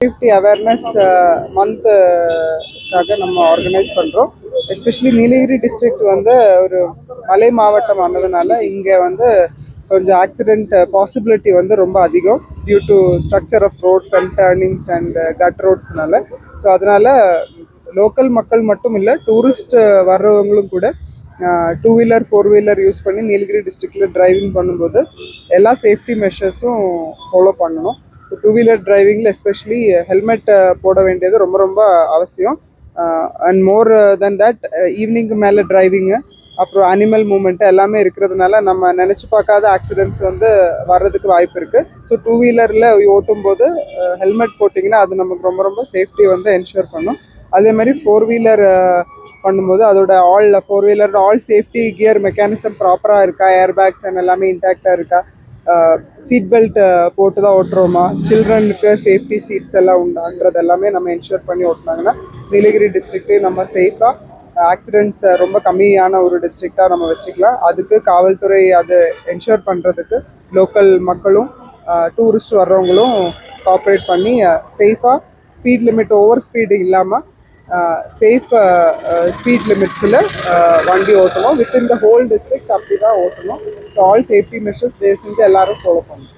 Safety awareness மந்த்துக்காக நம்ம organise பண்ணுறோம். Especially Nilgiri district வந்து ஒரு மலை மாவட்டம் ஆனதுனால இங்கே வந்து கொஞ்சம் ஆக்சிடெண்ட் பாசிபிலிட்டி வந்து ரொம்ப அதிகம் due to structure of roads and turnings and cut ரோட்ஸ்னால. ஸோ அதனால் லோக்கல் மக்கள் மட்டும் இல்லை, டூரிஸ்ட் வர்றவங்களும் கூட two wheeler four wheeler use பண்ணி நீலகிரி டிஸ்ட்ரிக்டில் டிரைவிங் பண்ணும்போது எல்லா சேஃப்டி மெஷர்ஸும் ஃபாலோ பண்ணணும். டூ வீலர் டிரைவிங்கில் எஸ்பெஷலி ஹெல்மெட் போட வேண்டியது ரொம்ப ரொம்ப அவசியம். அண்ட் மோர் தென் தட் ஈவினிங்க்கு மேலே டிரைவிங்கு, அப்புறம் அனிமல் மூமெண்ட்டு எல்லாமே இருக்கிறதுனால நம்ம நினச்சி பார்க்காத ஆக்சிடென்ட்ஸ் வந்து வர்றதுக்கு வாய்ப்பு இருக்குது. ஸோ டூ வீலரில் ஓட்டும் போது ஹெல்மெட் போட்டிங்கன்னா அது நமக்கு ரொம்ப ரொம்ப சேஃப்டி வந்து என்ஷூர் பண்ணும். அதே மாதிரி ஃபோர் வீலர் பண்ணும்போது அதோட four wheeler all safety gear mechanism ப்ராப்பராக இருக்கா, ஏர் பேக்ஸ் அண்ட் எல்லாமே இன்டாக்டாக இருக்கா, சீட் பெல்ட் போட்டு தான் ஓட்டுறோமா, சில்ட்ரனுக்கு சேஃப்டி சீட்ஸ் எல்லாம் உண்டான்றது எல்லாமே நம்ம என்ஷூர் பண்ணி ஓட்டினாங்கன்னா நீலகிரி டிஸ்ட்ரிக்டே நம்ம சேஃபாக ஆக்சிடென்ட்ஸ் ரொம்ப கம்மியான ஒரு டிஸ்ட்ரிக்டாக நம்ம வச்சுக்கலாம். அதுக்கு காவல்துறை அது என்ஷூர் பண்ணுறதுக்கு லோக்கல் மக்களும் டூரிஸ்ட் வர்றவங்களும் கோஆப்ரேட் பண்ணி சேஃபாக ஸ்பீட் லிமிட் ஓவர் ஸ்பீடு இல்லாமல் சேஃப் ஸ்பீட் லிமிட்ஸில் வண்டி ஓட்டணும். வித்தின் த ஹோல் டிஸ்ட்ரிக்ட் அப்படி தான் ஓட்டணும். ஸோ ஆல் சேஃப்டி மெஷர்ஸ் தயவு செஞ்சு எல்லாரும் ஃபாலோ பண்ணணும்.